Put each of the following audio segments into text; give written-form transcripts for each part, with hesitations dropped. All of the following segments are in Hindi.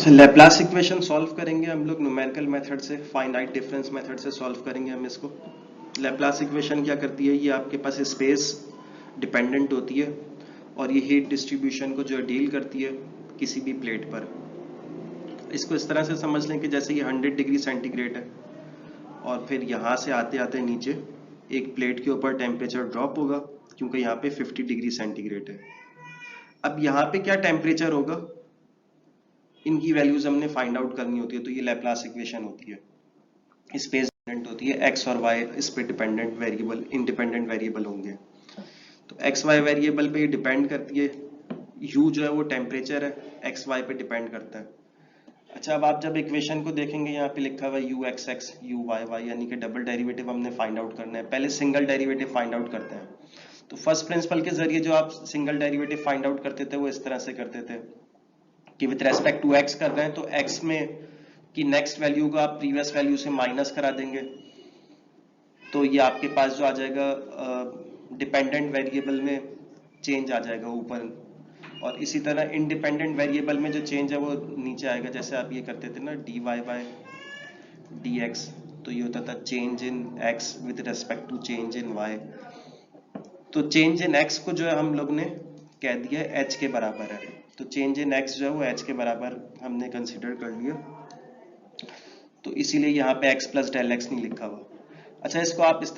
लैप्लास इक्वेशन सॉल्व करेंगे हम लोग न्यूमेरिकल मेथड से, फाइनाइट डिफरेंस मेथड से सॉल्व करेंगे हम इसको। लैप्लास इक्वेशन क्या करती है, ये आपके पास स्पेस डिपेंडेंट होती है और ये हीट डिस्ट्रीब्यूशन को जो डील करती है किसी भी प्लेट पर। इसको इस तरह से समझ लें कि जैसे ये 100 डिग्री सेंटीग्रेड है और फिर यहाँ से आते आते नीचे एक प्लेट के ऊपर टेम्परेचर ड्रॉप होगा क्योंकि यहाँ पे 50 डिग्री सेंटीग्रेड है। अब यहाँ पे क्या टेम्परेचर होगा, इनकी वैल्यूज हमने फाइंड आउट करनी होती है, तो ये लैप्लास इक्वेशन होती है। स्पेस डिपेंडेंट होती है, एक्स और वाई इस पे डिपेंडेंट वेरिएबल, इंडिपेंडेंट वेरिएबल होंगे। तो एक्स वाई वेरिएबल पे ये डिपेंड करती है, यू जो है वो टेम्परेचर है, एक्स वाई पे डिपेंड करता है। अच्छा, अब आप जब इक्वेशन को देखेंगे यहाँ पे लिखा हुआ है U X X U Y Y, यानी कि डबल डेरिवेटिव हमने फाइंड आउट करना है। पहले सिंगल डेरिवेटिव फाइंड आउट करते हैं। तो फर्स्ट प्रिंसिपल के जरिए जो आप सिंगल डेरिवेटिव फाइंड आउट करते थे वो इस तरह से करते थे कि विद रेस्पेक्ट टू एक्स कर रहे हैं तो एक्स में की नेक्स्ट वैल्यू को आप प्रीवियस वैल्यू से माइनस करा देंगे, तो ये आपके पास जो आ जाएगा डिपेंडेंट वेरिएबल में चेंज आ जाएगा ऊपर, और इसी तरह इंडिपेंडेंट वेरिएबल में जो चेंज है वो नीचे आएगा। जैसे आप ये करते थे ना D Y by D X, तो ये होता था change in X with respect to change in Y. तो चेंज इन एक्स को जो है हम लोग ने कह दिया एच के बराबर है, तो चेंज इन एक्स जो है वो एच के बराबर हमने कंसिडर कर लिया, तो इसीलिए यहाँ पे एक्स प्लस डेल एक्स नहीं लिखा हुआ। अच्छा, इसको आप इस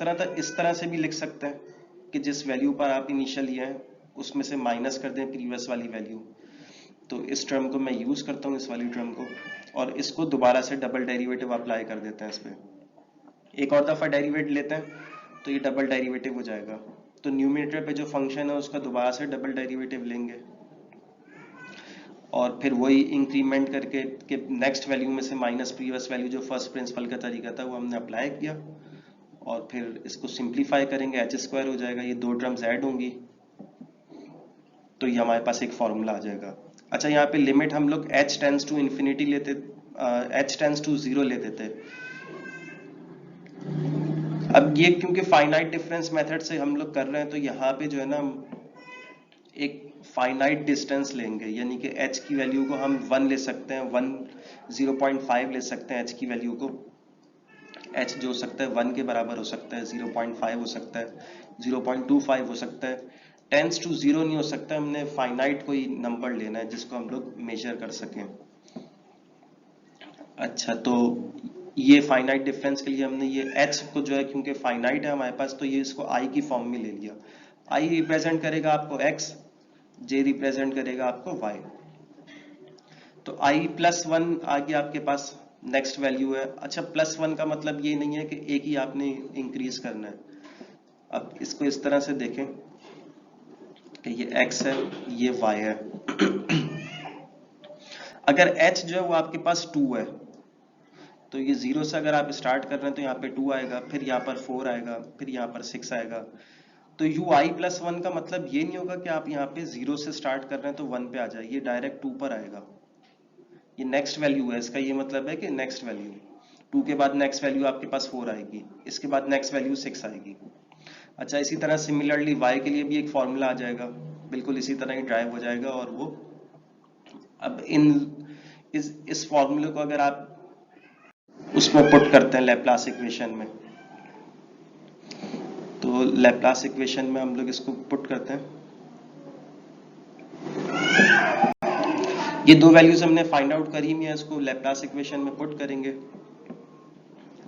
तरह से भी लिख सकते हैं कि जिस वैल्यू पर आप इनिशियल लिए हैं उसमें से माइनस कर दें प्रीवियस वाली वैल्यू। तो इस टर्म को मैं यूज करता हूँ, इस वाली टर्म को, और इसको दोबारा से डबल डेरिवेटिव अप्लाई कर देते हैं इस पे। एक और दफा डेरिवेटिव लेते हैं तो ये डबल डेरिवेटिव हो जाएगा। तो न्यूमरेटर पे जो फंक्शन है उसका दोबारा से डबल डेरिवेटिव लेंगे और फिर वही इंक्रीमेंट करके कि नेक्स्ट वैल्यू में से माइनस प्रीवियस वैल्यू, जो फर्स्ट प्रिंसिपल का तरीका था वो हमने अप्लाई किया, और फिर इसको सिंप्लीफाई करेंगे, एच स्क्वायर हो जाएगा, ये दो टर्म्स ऐड होंगी, तो ये हमारे पास एक फॉर्मूला आ जाएगा। अच्छा, यहाँ पे लिमिट हम लोग h टेंस टू इन्फिनिटी लेते, h टेंस टू 0 लेते थे। अब ये क्योंकि फाइनाइट डिफरेंस मेथड से हम लोग कर रहे हैं तो यहाँ पे जो है ना एक फाइनाइट डिस्टेंस लेंगे, यानी कि h की वैल्यू को हम 1 ले सकते हैं, 0.5 ले सकते हैं h की वैल्यू को। h जो हो सकता है 1 के बराबर हो सकता है, 0.5 हो सकता है, 0.25 हो सकता है, टेंस टू 0 नहीं हो सकता। हमने फाइनाइट कोई नंबर लेना है जिसको हम लोग मेजर कर सकें। अच्छा, तो ये फाइनाइट डिफरेंस के लिए हमने ये h को जो है क्योंकि फाइनाइट है हमारे पास, तो ये इसको i की फॉर्म में ले लिया। i रिप्रेजेंट करेगा आपको x, j रिप्रेजेंट करेगा आपको y। तो i प्लस 1 आ गया आपके पास, नेक्स्ट वैल्यू है। अच्छा, प्लस 1 का मतलब ये नहीं है कि एक ही आपने इंक्रीज करना है। अब इसको इस तरह से देखें कि ये x है, ये y है। अगर h जो है वो आपके पास 2 है, तो ये 0 से अगर आप स्टार्ट कर रहे हैं तो यहाँ पे 2 आएगा, फिर यहाँ पर 4 आएगा, फिर यहाँ पर 6 आएगा। तो ui प्लस 1 का मतलब ये नहीं होगा कि आप यहाँ पे 0 से स्टार्ट कर रहे हैं तो 1 पे आ जाए, ये डायरेक्ट 2 पर आएगा। ये नेक्स्ट वैल्यू है, इसका ये मतलब है कि नेक्स्ट वैल्यू 2 के बाद नेक्स्ट वैल्यू आपके पास 4 आएगी, इसके बाद नेक्स्ट वैल्यू 6 आएगी। अच्छा, इसी तरह सिमिलरली y के लिए भी एक फॉर्मूला आ जाएगा, बिल्कुल इसी तरह ही ड्राइव हो जाएगा। और वो अब इस फॉर्मूले को अगर आप उसमें पुट करते हैं लैप्लास इक्वेशन में, तो लैप्लास इक्वेशन में हम लोग इसको पुट करते हैं। ये दो वैल्यूज हमने फाइंड आउट करी हुई है, इसको लैप्लास इक्वेशन में पुट करेंगे।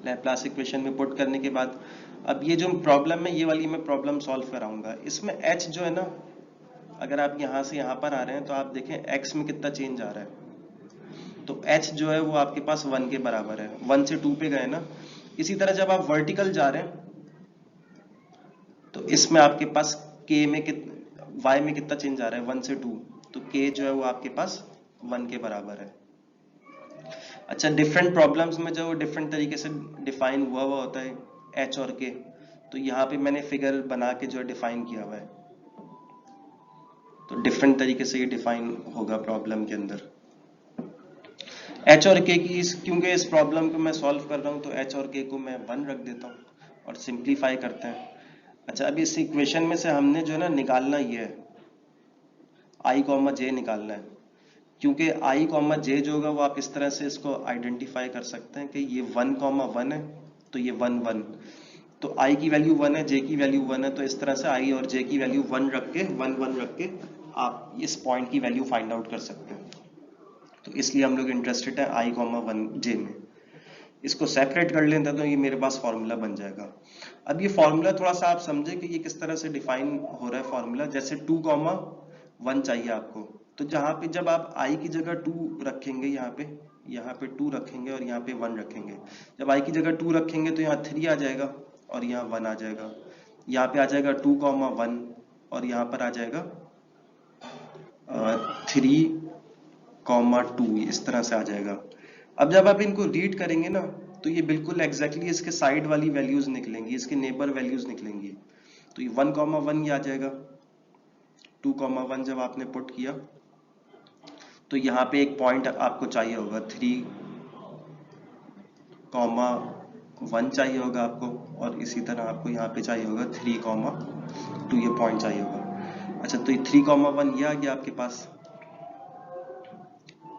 लैप्लास इक्वेशन में पुट करने के बाद अब ये जो प्रॉब्लम है, ये वाली मैं प्रॉब्लम सॉल्व कराऊंगा। इसमें h जो है ना, अगर आप यहाँ से यहाँ पर आ रहे हैं तो आप देखें x में कितना चेंज आ रहा है। तो h जो है वो आपके पास 1 के बराबर है, 1 से 2 पे गए ना। इसी तरह जब आप वर्टिकल जा रहे हैं तो इसमें आपके पास k में y में कितना चेंज आ रहा है, 1 से 2, तो k जो है वो आपके पास 1 के बराबर है। अच्छा, डिफरेंट प्रॉब्लम्स में जो डिफरेंट तरीके से डिफाइन हुआ होता है h और k, तो यहाँ पे मैंने फिगर बना के जो है डिफाइन किया हुआ है, तो डिफरेंट तरीके से ये डिफाइन होगा प्रॉब्लम के अंदर। h और k की क्योंकि इस प्रॉब्लम को मैं सॉल्व कर रहा हूँ तो h और k को मैं 1 रख देता हूँ और सिंप्लीफाई करते हैं। अच्छा, अब इस इक्वेशन में से हमने जो है ना निकालना ये है, i, j निकालना है। क्योंकि i कॉमा जे जो होगा वो आप इस तरह से इसको आइडेंटिफाई कर सकते हैं कि ये 1 कॉमा 1 है, तो ये 1 1, तो i की वैल्यू 1 है, j की वैल्यू 1 है, तो इस तरह से i और j की वैल्यू 1 रख के 1 1 रख के आप इस पॉइंट की वैल्यू फाइंड आउट कर सकते हैं। तो इसलिए हम लोग इंटरेस्टेड है i कॉमा 1 j में। इसको सेपरेट कर लेते हैं तो ये मेरे पास फॉर्मूला बन जाएगा। अब ये फॉर्मूला थोड़ा सा आप समझे कि ये किस तरह से डिफाइन हो रहा है फॉर्मूला। जैसे 2 कॉमा 1 चाहिए आपको, तो जहां पे जब आप i की जगह 2 रखेंगे, यहाँ पे 2 रखेंगे और यहाँ पे 1 रखेंगे। जब i की जगह 2 रखेंगे तो यहाँ 3 आ जाएगा और यहाँ 1 आ जाएगा। यहाँ पे आ जाएगा 2 कॉमा 1 और यहाँ पर आ जाएगा 3 कॉमा 2, इस तरह से आ जाएगा। अब जब आप इनको रीड करेंगे ना, तो ये बिल्कुल एग्जैक्टली इसके साइड वाली वैल्यूज निकलेंगी, इसके नेबर वैल्यूज निकलेंगी। तो ये 1 कॉमा 1 ये आ जाएगा, 2 कॉमा 1 जब आपने पुट किया तो यहाँ पे एक पॉइंट आपको चाहिए होगा, 3 कॉमा 1 चाहिए होगा आपको, और इसी तरह आपको यहाँ पे चाहिए होगा 3 कॉमा 2, ये पॉइंट चाहिए होगा। अच्छा, तो ये 3 कॉमा 1 ये आ गया आपके पास।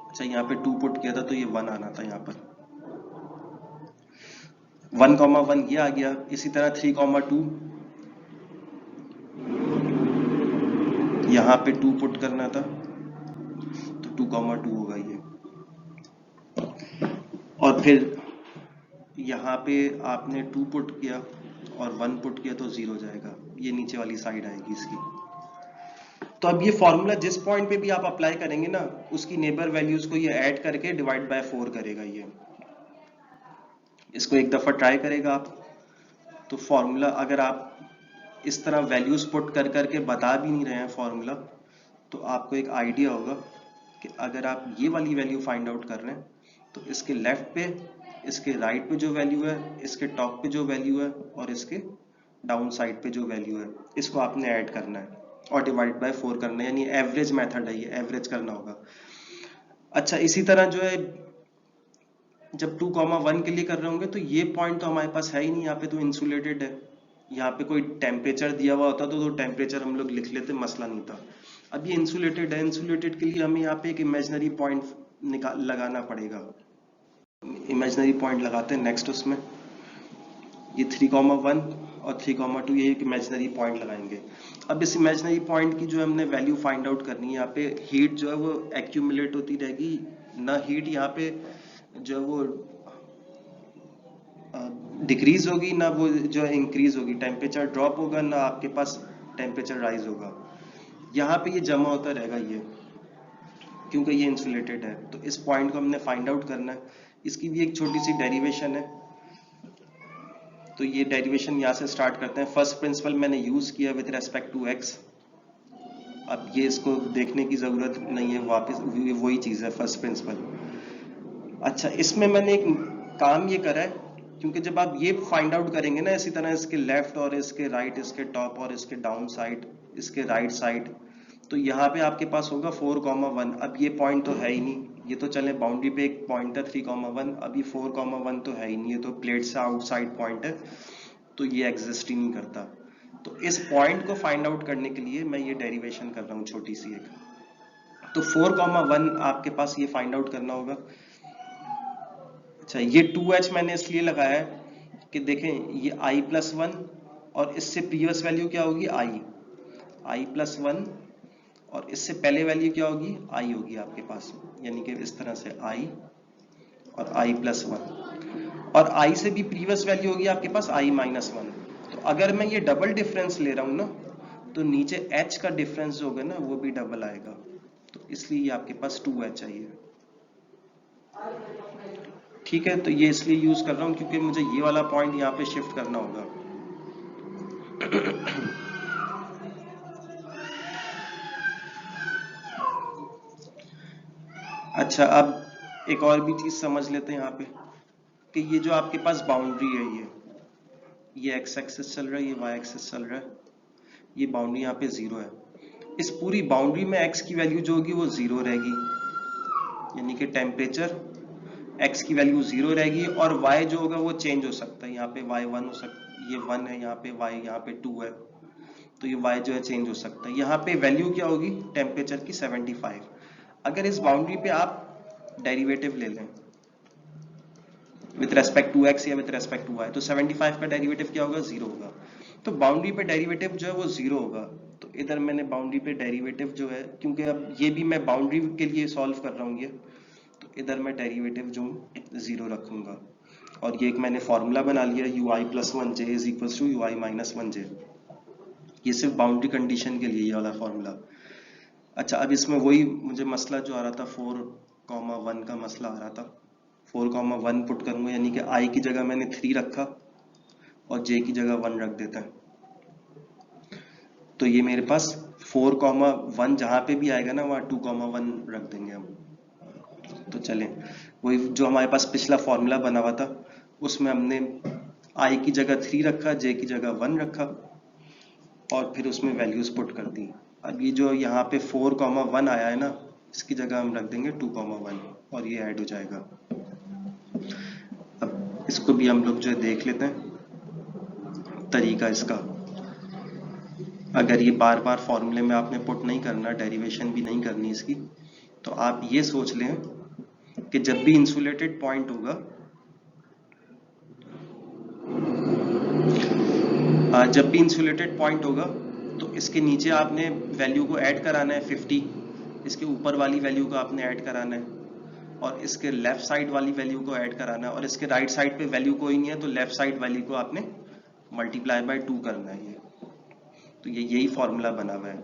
अच्छा, यहाँ पे 2 पुट किया था तो ये 1 आना था यहाँ पर, 1 कॉमा 1 ये आ गया। इसी तरह 3 कॉमा 2 यहाँ पे 2 पुट करना था, तो 2 कॉमा 2 होगा ये। और फिर यहाँ पे आपने 2 पुट किया और 1 पुट किया तो 0 जाएगा, ये नीचे वाली साइड आएगी इसकी। तो अब ये फॉर्मूला जिस पॉइंट पे भी आप अप्लाई करेंगे ना, उसकी नेबर वैल्यूज को ये ऐड करके डिवाइड बाय 4 करेगा। ये इसको एक दफा ट्राई करेगा आप, तो फॉर्मूला अगर आप इस तरह वैल्यूज पुट कर करके बता भी नहीं रहे हैं फॉर्मूला, तो आपको एक आइडिया होगा कि अगर आप ये वाली वैल्यू फाइंड आउट कर रहे हैं तो इसके लेफ्ट पे, इसके राइट पे जो वैल्यू है, इसके टॉप पे जो वैल्यू है और इसके डाउन साइड पे जो वैल्यू है, इसको आपने ऐड करना है और डिवाइड बाय 4 करना है, यानी एवरेज मेथड है, ये एवरेज करना होगा। अच्छा, इसी तरह जो है जब 2 कॉमा 1 के लिए कर रहे होंगे तो ये पॉइंट तो हमारे पास है ही नहीं, यहाँ पे तो इंसुलेटेड है। यहाँ पे कोई टेम्परेचर दिया हुआ होता तो टेम्परेचर हम लोग लिख लेते, मसला नहीं था। अब ये इंसुलेटेड है, इंसुलेटेड के लिए हमें यहाँ पे एक इमेजिनरी पॉइंट निकाल लगाना पड़ेगा। इमेजिनरी पॉइंट लगाते हैं नेक्स्ट, उसमें ये 3 कॉमा 1 और 3 कॉमा 2 ये एक इमेजिनरी पॉइंट लगाएंगे। अब इस इमेजिनरी पॉइंट की जो हमने वैल्यू फाइंड आउट करनी है, यहाँ पे हीट जो है वो एक्यूमुलेट होती रहेगी ना, हीट यहाँ पे जो है वो डिक्रीज होगी ना, वो जो है इंक्रीज होगी। टेम्परेचर ड्रॉप होगा ना आपके पास टेम्परेचर राइज होगा। यहाँ पे ये जमा होता रहेगा ये, क्योंकि ये इंसुलेटेड है। तो इस पॉइंट को हमने फाइंड आउट करना है। इसकी भी एक छोटी सी डेरिवेशन है, तो ये डेरिवेशन यहाँ से स्टार्ट करते हैं। फर्स्ट प्रिंसिपल मैंने यूज किया विद रेस्पेक्ट टू एक्स। अब ये इसको देखने की जरूरत नहीं है, वापस वही चीज है फर्स्ट प्रिंसिपल। अच्छा, इसमें मैंने एक काम ये करा है, क्योंकि जब आप ये फाइंड आउट करेंगे ना इसी तरह, इसके लेफ्ट और इसके राइट, इसके टॉप और इसके डाउन साइड, इसके राइट साइड, तो यहाँ पे आपके पास होगा 4 कॉमा 1। अब ये पॉइंट तो है ही नहीं, ये तो चले बाउंड्री पे एक पॉइंट है 3 कॉमा 1, अब ये 4 कॉमा 1 तो है ही नहीं, ये तो प्लेट से आउटसाइड पॉइंट है, तो ये एग्जिस्ट ही नहीं करता। तो इस पॉइंट को फाइंड आउट करने के लिए मैं ये डेरिवेशन कर रहा हूँ छोटी सी एक। तो 4 कॉमा 1 आपके पास ये फाइंड आउट करना होगा। अच्छा, ये 2h मैंने इसलिए लगाया है कि देखें ये i प्लस 1 और इससे प्रीवियस वैल्यू क्या होगी, i प्लस 1, और इससे पहले वैल्यू क्या होगी, i होगी आपके पास, यानी कि इस तरह से i और i प्लस 1, और i से भी प्रीवियस वैल्यू होगी आपके पास i माइनस 1। तो अगर मैं ये डबल डिफरेंस ले रहा हूं ना, तो नीचे h का डिफरेंस जो होगा ना वो भी डबल आएगा, तो इसलिए आपके पास 2h चाहिए। ठीक है, तो ये इसलिए यूज कर रहा हूं क्योंकि मुझे ये वाला पॉइंट यहाँ पे शिफ्ट करना होगा। अच्छा, अब एक और भी चीज समझ लेते हैं यहाँ पे कि ये जो आपके पास बाउंड्री है, ये एक्स एक्सिस चल रहा है, ये वाई एक्सिस चल रहा है, ये बाउंड्री यहाँ पे 0 है। इस पूरी बाउंड्री में x की वैल्यू जो होगी वो 0 रहेगी, यानी कि टेम्परेचर x की वैल्यू 0 रहेगी, और y जो होगा वो चेंज हो सकता है। यहाँ पे y 1 हो सकता, ये 1 है, यहाँ पे y यहाँ पे 2 है, तो ये y जो है चेंज हो सकता है। यहाँ पे वैल्यू क्या होगी टेम्परेचर की, 75। अगर इस बाउंड्री पे आप डेरिवेटिव ले लें विथ रेस्पेक्ट टू एक्स या विथ रेस्पेक्ट टू वाई, तो 75 का डेरिवेटिव क्या होगा, 0 होगा। तो बाउंड्री पे डेरिवेटिव जो है वो 0 होगा। तो इधर मैंने बाउंड्री पे डेरिवेटिव जो है, क्योंकि अब ये भी मैं बाउंड्री के लिए सॉल्व कर रहा हूँ ये, तो इधर मैं डेरिवेटिव जो 0 रखूंगा। और ये एक मैंने फॉर्मूला बना लिया, U I plus one J is equal to U I minus one J. ये सिर्फ बाउंड्री कंडीशन के लिए ये वाला फॉर्मूला। अच्छा, अब इसमें वही मुझे मसला जो आ रहा था 4,1 का मसला आ रहा था। 4,1 पुट करूंगा, यानी कि आई की जगह मैंने 3 रखा और जे की जगह 1 रख देता है। तो ये मेरे पास 4,1 जहां पे भी आएगा ना वहां 2,1 रख देंगे हम। तो चलें, वही जो हमारे पास पिछला फॉर्मूला बना हुआ था उसमें हमने आई की जगह 3 रखा, जे की जगह 1 रखा और फिर उसमें वैल्यूज पुट कर दी। अब ये जो यहाँ पे 4,1 आया है ना, इसकी जगह हम रख देंगे 2,1 और ये ऐड हो जाएगा। अब इसको भी हम लोग जो है देख लेते हैं तरीका इसका। अगर ये बार बार फॉर्मूले में आपने पुट नहीं करना, डेरिवेशन भी नहीं करनी इसकी, तो आप ये सोच लें कि जब भी इंसुलेटेड पॉइंट होगा, जब भी इंसुलेटेड पॉइंट होगा तो इसके नीचे आपने वैल्यू को ऐड कराना है 50, इसके ऊपर वाली वैल्यू को आपने ऐड कराना है और इसके लेफ्ट साइड वाली वैल्यू को ऐड कराना है, और इसके राइट साइड पे वैल्यू कोई नहीं है तो लेफ्ट साइड वैल्यू को आपने मल्टीप्लाई बाय 2 करना है। ये तो ये यही फॉर्मूला बना हुआ है।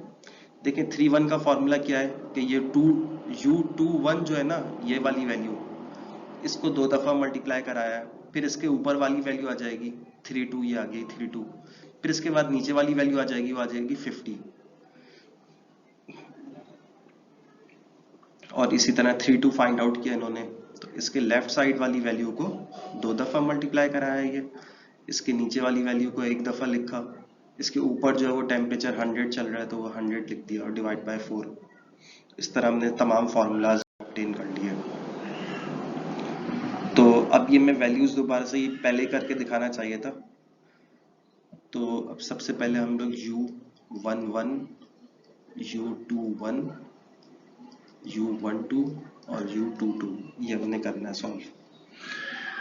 देखिए 3,1 का फॉर्मूला क्या है कि ये 2u21 जो है ना, ये वाली वैल्यू, इसको 2 दफा मल्टीप्लाई कराया है, फिर इसके ऊपर वाली वैल्यू आ जाएगी 32, ये आ गई 32, फिर इसके बाद नीचे वाली वैल्यू आ जाएगी, वो आ जाएगी 50, और इसी तरह 32 फाइंड आउट किया इन्होंने। तो इसके लेफ्ट साइड वाली वैल्यू को 2 दफा मल्टीप्लाई कराया है ये, इसके नीचे वाली वैल्यू को 1 दफा लिखा, इसके ऊपर जो है वो टेम्परेचर 100 चल रहा है तो वो 100 लिख दिया और डिवाइड बाय 4। इस तरह हमने तमाम फार्मूलाज ऑब्टेन कर लिए। तो अब ये मैं वैल्यूज दोबारा से ये पहले करके दिखाना चाहिए था। तो अब सबसे पहले हम लोग u11, u21, u12 और u22 ये हमने करना है सॉल्व।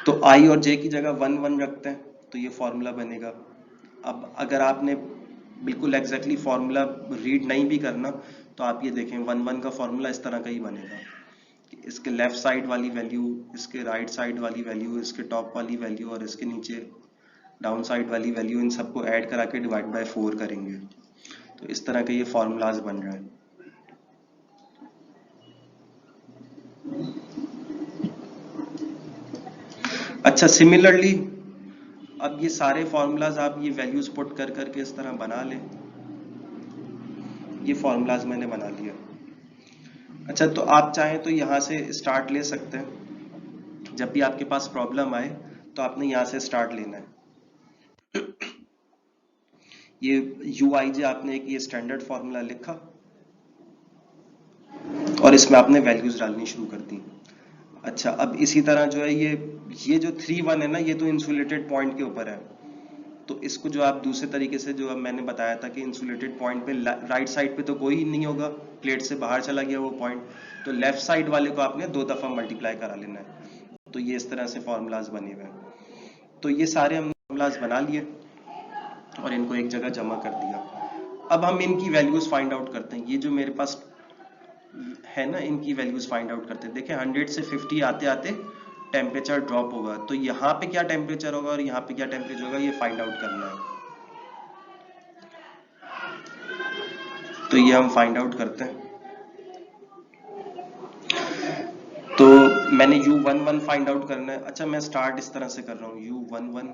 तो i और j की जगह 1 1 रखते हैं तो ये फॉर्मूला बनेगा। अब अगर आपने बिल्कुल एग्जैक्टली फॉर्मूला रीड नहीं भी करना तो आप ये देखें 1 1 का फॉर्मूला इस तरह का ही बनेगा कि इसके लेफ्ट साइड वाली वैल्यू, इसके राइट साइड वाली वैल्यू, इसके टॉप वाली वैल्यू और इसके नीचे डाउन साइड वाली वैल्यू, इन सबको ऐड करा के डिवाइड बाय 4 करेंगे। तो इस तरह के ये फॉर्मूलाज बन रहे हैं। अच्छा, सिमिलरली अब ये सारे फॉर्मूलाज आप ये वैल्यूज पुट कर करके इस तरह बना लें। ये फॉर्मूलाज मैंने बना लिया। अच्छा, तो आप चाहें तो यहाँ से स्टार्ट ले सकते हैं। जब भी आपके पास प्रॉब्लम आए तो आपने यहाँ से स्टार्ट लेना है। ये uij आपने एक ये स्टैंडर्ड फॉर्मूला लिखा और इसमें आपने वैल्यूज डालनी शुरू कर दी। अच्छा, अब इसी तरह जो है ये जो 3 1 है ना, ये तो इंसुलेटेड पॉइंट के ऊपर है। तो इसको जो आप दूसरे तरीके से जो अब मैंने बताया था कि इंसुलेटेड पॉइंट पे राइट साइड पे तो कोई नहीं होगा, प्लेट से बाहर चला गया वो पॉइंट, तो लेफ्ट साइड वाले को आपने 2 दफा मल्टीप्लाई करा लेना है। तो ये इस तरह से फॉर्मूलाज बने हुए हैं। तो ये सारे हमने फॉर्मूलाज बना लिए और इनको एक जगह जमा कर दिया। अब हम इनकी वैल्यूज फाइंड आउट करते हैं। ये जो मेरे पास है ना, इनकी वैल्यूज फाइंड आउट करते हैं। देखिए 100 से 50 आते आते टेम्परेचर ड्रॉप होगा, तो यहाँ पे क्या टेम्परेचर होगा और यहाँ पे क्या टेम्परेचर होगा, ये फाइंड आउट करना है। तो ये हम फाइंड आउट करते हैं। तो मैंने u11 फाइंड आउट करना है। अच्छा, मैं स्टार्ट इस तरह से कर रहा हूँ, u11,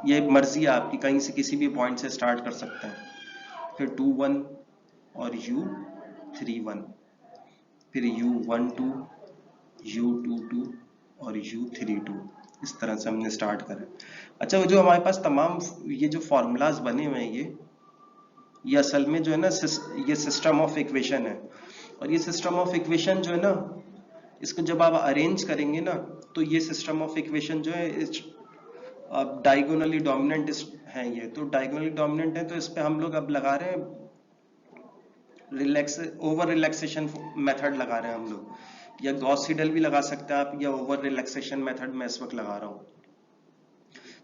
ये मर्जी है आपकी, कहीं से किसी भी पॉइंट से स्टार्ट कर सकते हैं। फिर 21 और u31, फिर u12, u22 और u32, इस तरह से हमने स्टार्ट करा। अच्छा, वो जो हमारे पास तमाम ये जो फॉर्मूलाज बने हुए हैं ये असल में जो है ना, ये सिस्टम ऑफ इक्वेशन है। और ये सिस्टम ऑफ इक्वेशन जो है ना, इसको जब आप अरेंज करेंगे ना, तो ये सिस्टम ऑफ इक्वेशन जो है डायगोनली डोमिनेंट है। ये तो डायगोनली डोमिनेंट है, तो इस पे हम लोग अब लगा रहे हैं ओवर रिलैक्सेशन मेथड लगा रहे हैं हम लोग, या गॉस सीडल भी लगा सकते हैं आप, या ओवर रिलैक्सेशन मेथड मैं इस वक्त लगा रहा हूँ।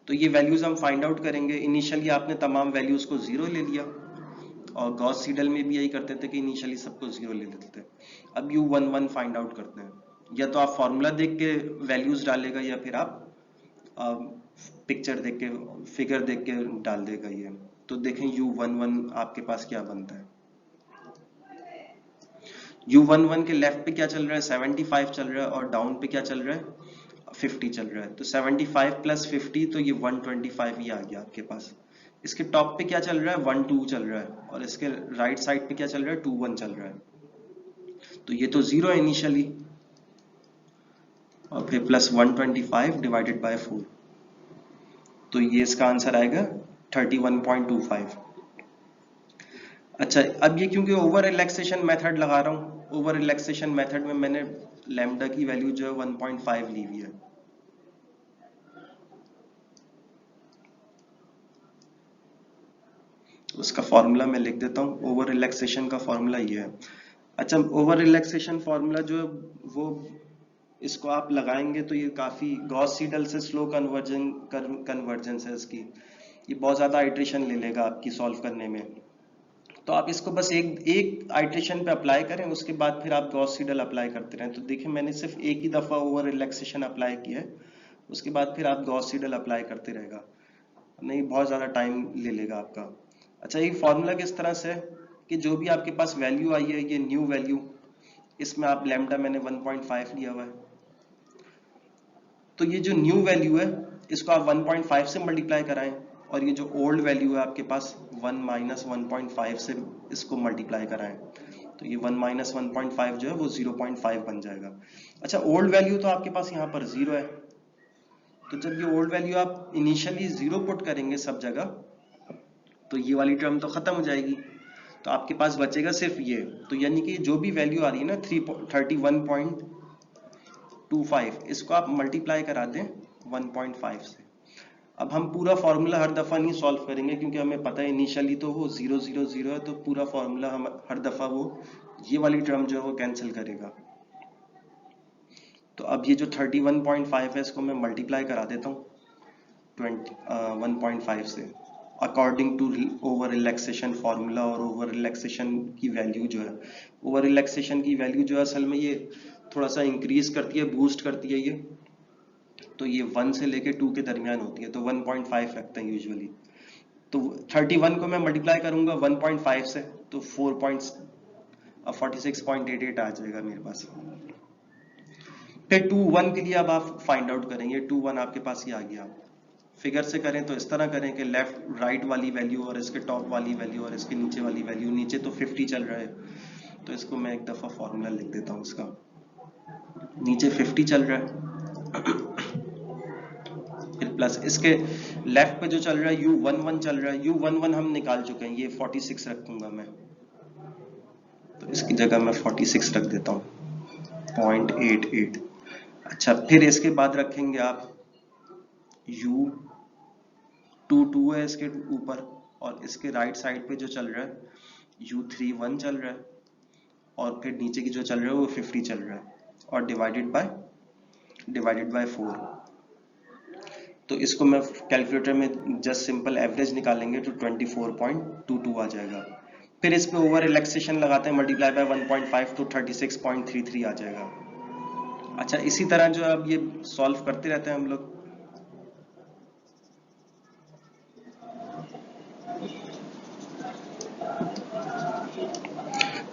तो ये वैल्यूज हम फाइंड आउट करेंगे। इनिशियली आपने तमाम वैल्यूज को जीरो ले लिया, और गॉस सीडल में भी यही करते थे कि इनिशियली सबको जीरो ले लेते थे। अब U11 फाइंड आउट करते हैं, या तो आप फॉर्मूला देख के वैल्यूज डालेगा, या फिर आप पिक्चर देख के, फिगर देख के डाल देगा ये। तो देखें U11 आपके पास क्या बनता है। U11 के लेफ्ट पे क्या चल रहा है, 75 चल रहा है, और डाउन पे क्या चल रहा है, 50 चल रहा है। तो 75 प्लस 50, तो ये 125 ही आ गया आपके पास। इसके टॉप पे क्या चल रहा है, 12 चल रहा है, और इसके राइट साइड पे क्या चल रहा है, 21 चल रहा है। तो ये तो जीरो है इनिशियली, और फिर प्लस 125 डिवाइडेड बाय 4, तो ये इसका आंसर आएगा 31.25। अच्छा, अब ये क्योंकि ओवर रिलैक्सेशन मेथड लगा रहा हूँ, ओवर रिलैक्सेशन मेथड में मैंने लैम्डा की वैल्यू जो है 1.5 ली हुई है। उसका फॉर्मूला मैं लिख देता हूँ। ओवर रिलैक्सेशन का फॉर्मूला ये है। अच्छा, ओवर रिलैक्सेशन फॉर्मूला जो है वो, इसको आप लगाएंगे तो ये काफी गॉस सीडल से स्लो कन्वर्जेंस है इसकी, ये बहुत ज्यादा आइट्रेशन ले लेगा आपकी सॉल्व करने में। तो आप इसको बस एक आइट्रेशन पे अप्लाई करें, उसके बाद फिर आप गॉस सीडल अप्लाई करते रहें। तो देखिए मैंने सिर्फ एक ही दफा ओवर रिलैक्सेशन अप्लाई किया है, उसके बाद फिर आप गॉस सीडल अप्लाई करते रहेगा, नहीं बहुत ज्यादा टाइम ले लेगा आपका। अच्छा, ये फॉर्मूला किस तरह से है कि जो भी आपके पास वैल्यू आई है, ये न्यू वैल्यू, इसमें आप लैम्डा मैंने 1.5 लिया हुआ है, तो ये जो न्यू वैल्यू है इसको आप 1.5 से मल्टीप्लाई कराएं, और ये जो ओल्ड वैल्यू है आपके पास 1 माइनस 1.5 से इसको मल्टीप्लाई कराएं, तो ये 1 माइनस 1.5 जो है वो 0.5 बन जाएगा। अच्छा, ओल्ड वैल्यू तो आपके पास यहाँ पर 0 है, तो जब ये ओल्ड वैल्यू आप इनिशियली 0 पुट करेंगे सब जगह, तो ये वाली टर्म तो खत्म हो जाएगी, तो आपके पास बचेगा सिर्फ ये। तो यानी कि जो भी वैल्यू आ रही है ना 31.25, इसको आप मल्टीप्लाई करा दें 1.5 से। अब हम पूरा फॉर्मूला हर दफा नहीं सॉल्व करेंगे, क्योंकि हमें पता है इनिशियली तो वो 0 0 0 है, तो पूरा फॉर्मूला हम हर दफा वो ये वाली टर्म जो है वो कैंसिल करेगा। तो अब ये जो 31.5 है इसको मैं मल्टीप्लाई करा देता हूँ 1.5 से, according to over relaxation formula. और ओवर रिलैक्सेशन की वैल्यू जो है, ओवर रिलैक्सेशन की वैल्यू जो है असल में ये थोड़ा सा इंक्रीज करती है, बूस्ट करती है ये, तो ये 1 से लेके 2 के दरमियान होती है, तो 1.5 रखते हैं यूजुअली। तो 31 को मैं मल्टीप्लाई करूंगा 1.5 से, तो 46.88 आ जाएगा मेरे पास। फिर 2 1 के लिए अब आप फाइंड आउट करेंगे, 2 1 आपके पास ही आ गया। फिगर से करें तो इस तरह करें कि लेफ्ट राइट वाली वैल्यू और इसके टॉप वाली वैल्यू और इसके नीचे वाली वैल्यू, नीचे तो 50 चल रहा है, तो इसको मैं एक दफा फॉर्मूला लिख देता हूँ इसका। नीचे 50 चल रहा है, फिर प्लस इसके लेफ्ट पे जो चल रहा है U11 चल रहा है, U11 हम निकाल चुके हैं, ये 46 रखूंगा मैं, तो इसकी जगह मैं 46 रख देता हूँ 0.88। अच्छा, फिर इसके बाद रखेंगे आप U22 है इसके ऊपर, और इसके राइट साइड पे जो चल रहा है U31 चल रहा है, और फिर नीचे की जो चल रहा है वो 50 चल रहा है, और डिवाइडेड बाय 4। तो इसको मैं कैलकुलेटर में जस्ट सिंपल एवरेज निकालेंगे तो 24.22 आ जाएगा। फिर इस पे ओवर रिलैक्सेशन लगाते हैं, मल्टीप्लाई बाय 1.5, तो 36.33 आ जाएगा। अच्छा, इसी तरह जो अब ये सॉल्व करते रहते हैं हम लोग।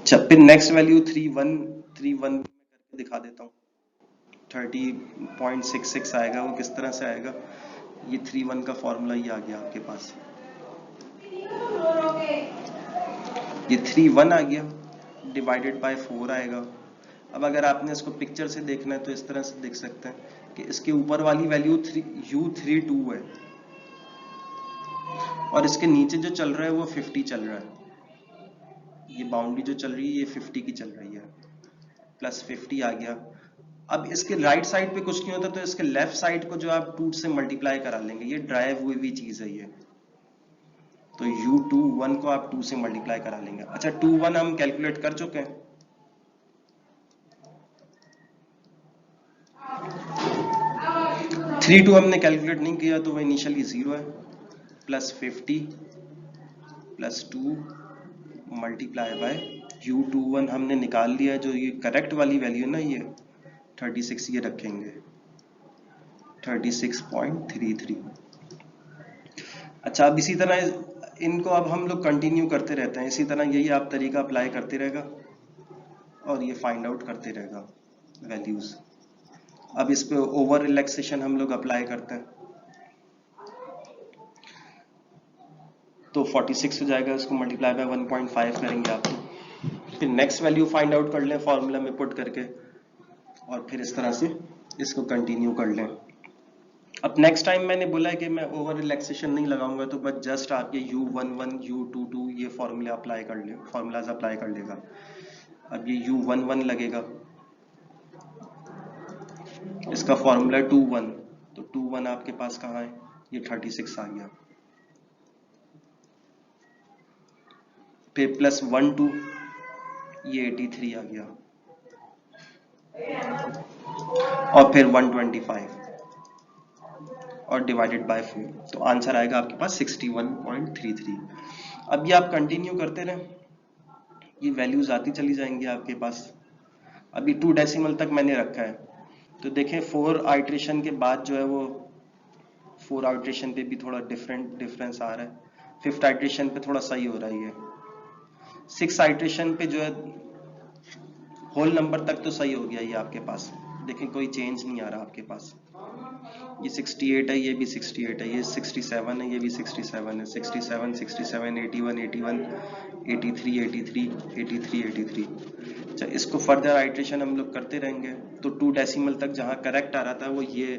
अच्छा, फिर नेक्स्ट वैल्यू 31 में करके दिखा देता हूँ। 30.66 आएगा, वो किस तरह से आएगा, ये 31 का फॉर्मूला ही आ गया आपके पास, ये 31 आ गया, डिवाइडेड बाय 4 आएगा। अब अगर आपने इसको पिक्चर से देखना है तो इस तरह से देख सकते हैं कि इसके ऊपर वाली वैल्यू U32 है, और इसके नीचे जो चल रहा है वो 50 चल रहा है, ये बाउंड्री जो चल रही है ये 50 की चल रही है, प्लस 50 आ गया। अब इसके राइट साइड पे कुछ नहीं होता, तो इसके लेफ्ट साइड को जो आप 2 से मल्टीप्लाई करा लेंगे, ये ड्राइव हुई हुई चीज है ये, तो U21 को आप 2 से मल्टीप्लाई करा लेंगे। अच्छा 21 हम कैलकुलेट कर चुके हैं, 32 हमने कैलकुलेट नहीं किया तो वो इनिशियली 0 है, plus 50 plus 2 multiply by U21 हमने निकाल लिया, जो ये करेक्ट वाली वैल्यू है ना, ये 36 ये रखेंगे 36.33। अच्छा अब इसी तरह इनको अब हम लोग कंटिन्यू करते रहते हैं, इसी तरह यही आप तरीका अप्लाई करते रहेगा और ये फाइंड आउट करते रहेगा वैल्यूज। अब इस पे ओवर रिलैक्सेशन हम लोग अप्लाई करते हैं, तो 46 हो जाएगा, इसको मल्टीप्लाई बाय 1.5 करेंगे आप, फिर नेक्स्ट वैल्यू फाइंड आउट कर लें फॉर्मूला में पुट करके, और फिर इस तरह से इसको कंटिन्यू कर लें। अब नेक्स्ट टाइम मैंने बोला है कि मैं ओवर रिलैक्सेशन नहीं लगाऊंगा, तो बस जस्ट आप ये U11 U22 ये फॉर्मूला अप्लाई कर ले, फॉर्मूलाज अप्लाई कर लेगा। अब ये U11 लगेगा, इसका फॉर्मूला 21, तो 21 आपके पास कहाँ है, ये 36 आ गया, फिर प्लस 1 2 ये 83 आ गया, और फिर 125 और डिवाइडेड बाय 4, तो आंसर आएगा आपके पास 61.33। अब ये आप कंटिन्यू करते रहें, ये वैल्यूज आती चली जाएंगी आपके पास। अभी 2 डेसिमल तक मैंने रखा है, तो देखें 4 आइट्रेशन के बाद जो है वो 4 आइट्रेशन पे भी थोड़ा डिफरेंस आ रहा है, 5th आइट्रेशन पे थोड़ा सही हो रहा है, 6 आइट्रेशन पे जो है होल नंबर तक तो सही हो गया ये आपके पास, देखें कोई चेंज नहीं आ रहा आपके पास, ये 68 है, ये भी 68 है, ये 67 है, ये भी 67 है, 67 67 81 81 83 83 83 83। अच्छा इसको फर्दर आइट्रेशन हम लोग करते रहेंगे, तो 2 डेसिमल तक जहां करेक्ट आ रहा था वो ये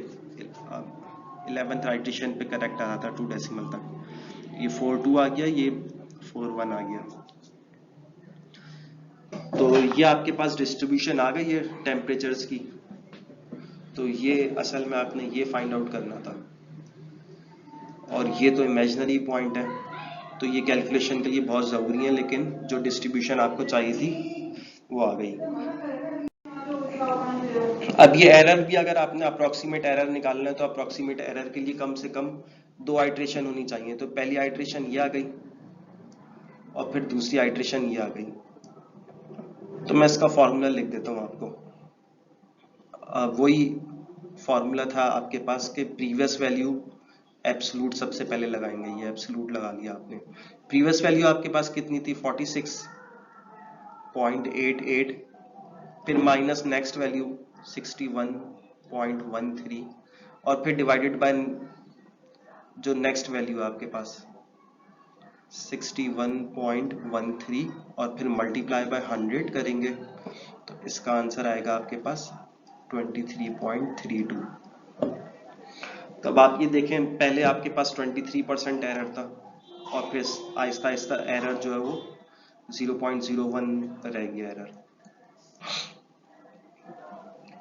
11th आइट्रेशन पे करेक्ट आ रहा था 2 डेसिमल तक, ये 42 आ गया, ये 41 आ गया। तो ये आपके पास डिस्ट्रीब्यूशन आ गई है टेम्परेचर्स की, तो ये असल में आपने ये फाइंड आउट करना था, और ये तो इमेजिनरी पॉइंट है, तो ये कैलकुलेशन के लिए बहुत ज़रूरी है, लेकिन जो डिस्ट्रीब्यूशन आपको चाहिए थी वो आ गई। अब ये एरर भी अगर आपने अप्रोक्सीमेट एरर निकालना है, तो अप्रोक्सीमेट एरर के लिए कम से कम 2 आइट्रेशन होनी चाहिए, तो पहली आइट्रेशन ये आ गई और फिर दूसरी आइट्रेशन ये आ गई, तो मैं इसका फॉर्मूला लिख देता हूँ आपको। वही फॉर्मूला था आपके पास के प्रीवियस वैल्यू एब्सोल्यूट सबसे पहले लगाएंगे, ये एब्सोल्यूट लगा लिया आपने। प्रीवियस वैल्यू आपके पास कितनी थी 46.88, फिर माइनस नेक्स्ट वैल्यू 61.13, और फिर डिवाइडेड बाय जो नेक्स्ट वैल्यू आपके पास 61.13, और फिर मल्टीप्लाई बाय 100 करेंगे, तो इसका आंसर आएगा आपके पास 23.32। तब आप ये देखें, पहले आपके पास 23% एरर था, और फिर आहिस्ता आहिस्ता एरर जो है वो 0.01 रह गया एरर।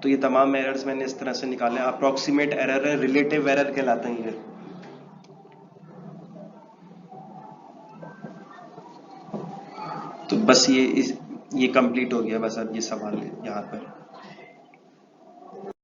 तो ये तमाम एरर्स मैंने इस तरह से निकाले, अप्रोक्सीमेट एरर है, रिलेटिव एरर कहलाते हैं ये। तो बस ये कंप्लीट हो गया, बस अब ये सवाल यहाँ पर।